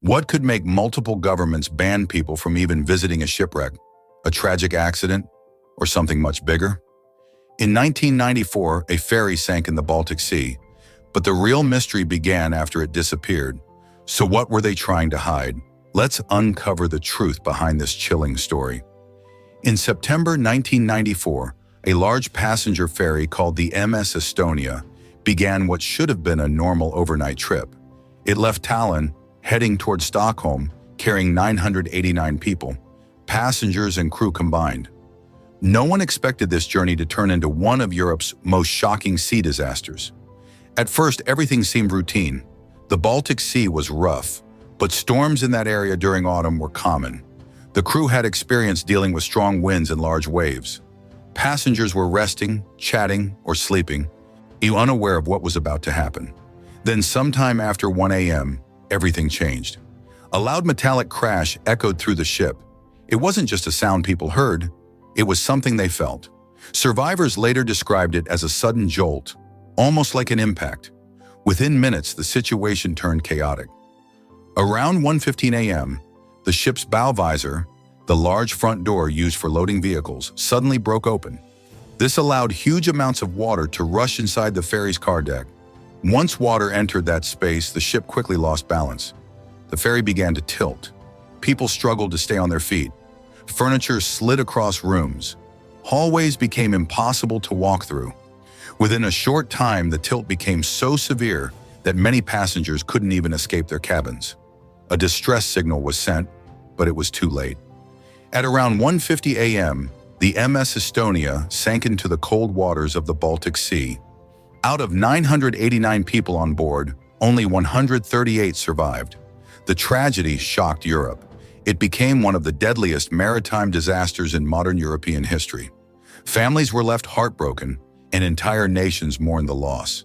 What could make multiple governments ban people from even visiting a shipwreck? A tragic accident? Or something much bigger? In 1994, a ferry sank in the Baltic Sea, but the real mystery began after it disappeared. So what were they trying to hide? Let's uncover the truth behind this chilling story. In September 1994, a large passenger ferry called the MS Estonia began what should have been a normal overnight trip. It left Tallinn, heading toward Stockholm, carrying 989 people, passengers and crew combined. No one expected this journey to turn into one of Europe's most shocking sea disasters. At first, everything seemed routine. The Baltic Sea was rough, but storms in that area during autumn were common. The crew had experience dealing with strong winds and large waves. Passengers were resting, chatting, or sleeping, unaware of what was about to happen. Then sometime after 1 a.m., everything changed. A loud metallic crash echoed through the ship. It wasn't just a sound people heard, it was something they felt. Survivors later described it as a sudden jolt, almost like an impact. Within minutes, the situation turned chaotic. Around 1:15 a.m., the ship's bow visor, the large front door used for loading vehicles, suddenly broke open. This allowed huge amounts of water to rush inside the ferry's car deck. Once water entered that space, the ship quickly lost balance. The ferry began to tilt. People struggled to stay on their feet. Furniture slid across rooms. Hallways became impossible to walk through. Within a short time, the tilt became so severe that many passengers couldn't even escape their cabins. A distress signal was sent, but it was too late. At around 1:50 a.m., the MS Estonia sank into the cold waters of the Baltic Sea. Out of 989 people on board, only 138 survived. The tragedy shocked Europe. It became one of the deadliest maritime disasters in modern European history. Families were left heartbroken, and entire nations mourned the loss.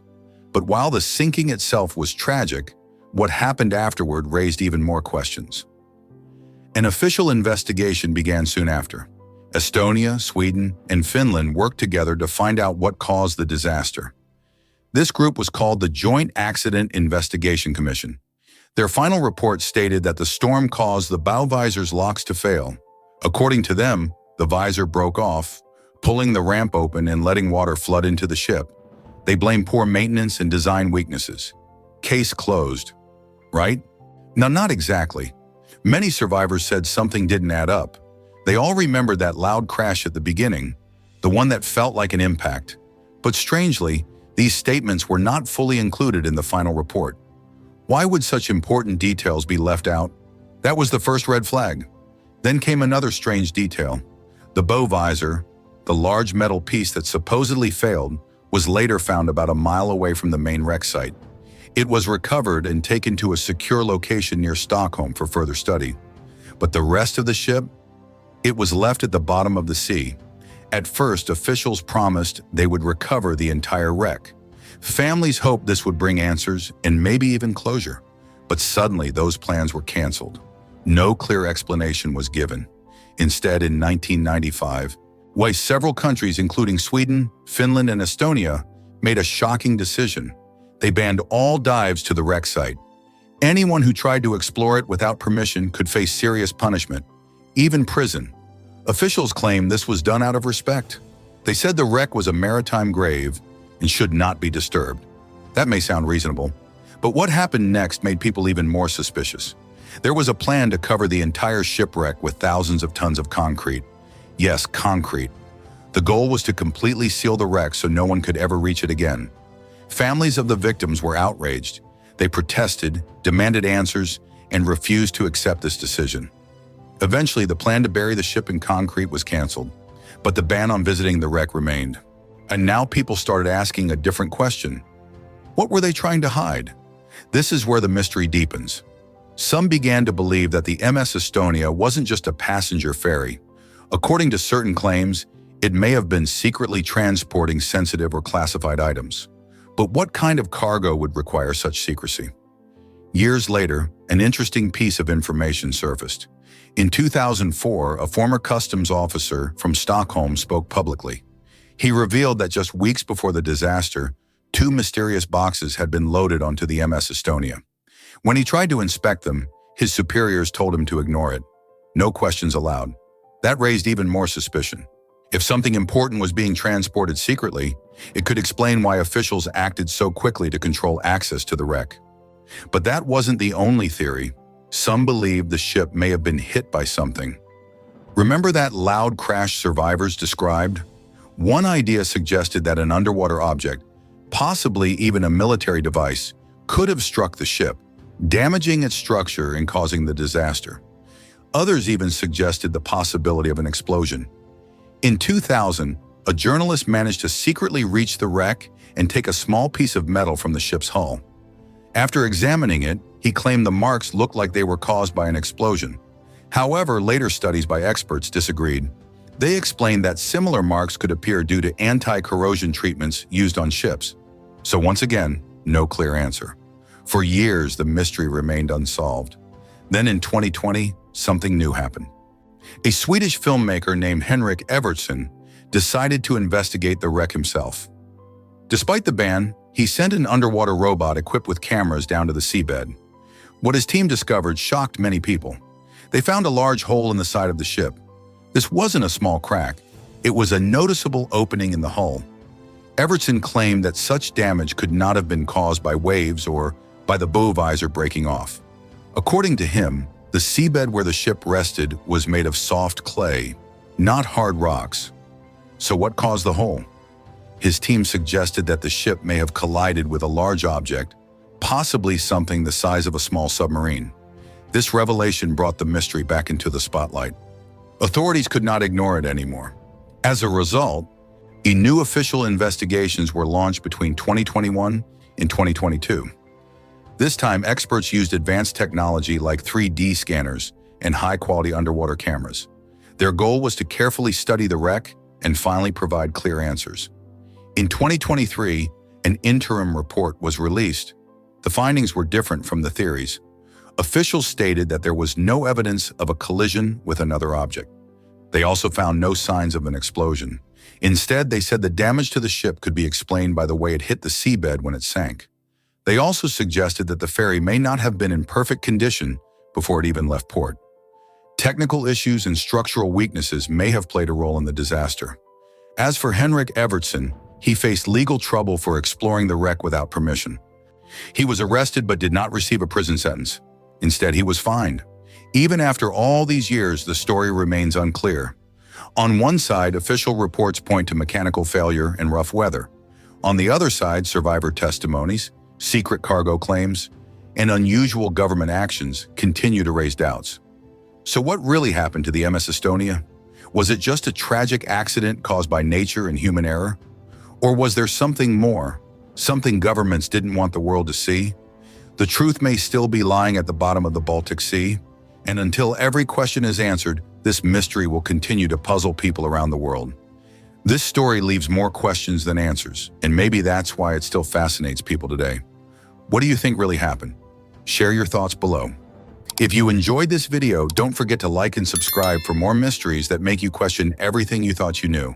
But while the sinking itself was tragic, what happened afterward raised even more questions. An official investigation began soon after. Estonia, Sweden, and Finland worked together to find out what caused the disaster. This group was called the Joint Accident Investigation Commission. Their final report stated that the storm caused the bow visor's locks to fail. According to them, the visor broke off, pulling the ramp open and letting water flood into the ship. They blamed poor maintenance and design weaknesses. Case closed. Right? Now, not exactly. Many survivors said something didn't add up. They all remembered that loud crash at the beginning, the one that felt like an impact. But strangely, these statements were not fully included in the final report. Why would such important details be left out? That was the first red flag. Then came another strange detail. The bow visor, the large metal piece that supposedly failed, was later found about a mile away from the main wreck site. It was recovered and taken to a secure location near Stockholm for further study. But the rest of the ship? It was left at the bottom of the sea. At first, officials promised they would recover the entire wreck. Families hoped this would bring answers and maybe even closure. But suddenly, those plans were canceled. No clear explanation was given. Instead, in 1995, several countries, including Sweden, Finland, and Estonia, made a shocking decision. They banned all dives to the wreck site. Anyone who tried to explore it without permission could face serious punishment, even prison. Officials claimed this was done out of respect. They said the wreck was a maritime grave and should not be disturbed. That may sound reasonable, but what happened next made people even more suspicious. There was a plan to cover the entire shipwreck with thousands of tons of concrete. Yes, concrete. The goal was to completely seal the wreck so no one could ever reach it again. Families of the victims were outraged. They protested, demanded answers, and refused to accept this decision. Eventually, the plan to bury the ship in concrete was canceled, but the ban on visiting the wreck remained. And now people started asking a different question. What were they trying to hide? This is where the mystery deepens. Some began to believe that the MS Estonia wasn't just a passenger ferry. According to certain claims, it may have been secretly transporting sensitive or classified items. But what kind of cargo would require such secrecy? Years later, an interesting piece of information surfaced. In 2004, a former customs officer from Stockholm spoke publicly. He revealed that just weeks before the disaster, 2 mysterious boxes had been loaded onto the MS Estonia. When he tried to inspect them, His superiors told him to ignore it. No questions allowed. That raised even more suspicion. If something important was being transported secretly, it could explain why officials acted so quickly to control access to the wreck. But that wasn't the only theory. Some believed the ship may have been hit by something. Remember that loud crash survivors described? One idea suggested that an underwater object, possibly even a military device, could have struck the ship, damaging its structure and causing the disaster. Others even suggested the possibility of an explosion. In 2000, a journalist managed to secretly reach the wreck and take a small piece of metal from the ship's hull. After examining it, he claimed the marks looked like they were caused by an explosion. However, later studies by experts disagreed. They explained that similar marks could appear due to anti-corrosion treatments used on ships. So once again, no clear answer. For years, the mystery remained unsolved. Then in 2020, something new happened. A Swedish filmmaker named Henrik Evertsson decided to investigate the wreck himself. Despite the ban, he sent an underwater robot equipped with cameras down to the seabed. What his team discovered shocked many people. They found a large hole in the side of the ship. This wasn't a small crack. It was a noticeable opening in the hull. Evertsson claimed that such damage could not have been caused by waves or by the bow visor breaking off. According to him, the seabed where the ship rested was made of soft clay, not hard rocks. So what caused the hole? His team suggested that the ship may have collided with a large object, possibly something the size of a small submarine. This revelation brought the mystery back into the spotlight. Authorities could not ignore it anymore. As a result, new official investigations were launched between 2021 and 2022. This time, experts used advanced technology like 3D scanners and high-quality underwater cameras. Their goal was to carefully study the wreck and finally provide clear answers. In 2023, an interim report was released. The findings were different from the theories. Officials stated that there was no evidence of a collision with another object. They also found no signs of an explosion. Instead, they said the damage to the ship could be explained by the way it hit the seabed when it sank. They also suggested that the ferry may not have been in perfect condition before it even left port. Technical issues and structural weaknesses may have played a role in the disaster. As for Henrik Evertsson, he faced legal trouble for exploring the wreck without permission. He was arrested but did not receive a prison sentence. Instead, he was fined. Even after all these years, the story remains unclear. On one side, official reports point to mechanical failure and rough weather. On the other side, survivor testimonies, secret cargo claims, and unusual government actions continue to raise doubts. So what really happened to the MS Estonia? Was it just a tragic accident caused by nature and human error? Or was there something more, something governments didn't want the world to see? The truth may still be lying at the bottom of the Baltic Sea, and until every question is answered, this mystery will continue to puzzle people around the world. This story leaves more questions than answers, and maybe that's why it still fascinates people today. What do you think really happened? Share your thoughts below. If you enjoyed this video, don't forget to like and subscribe for more mysteries that make you question everything you thought you knew.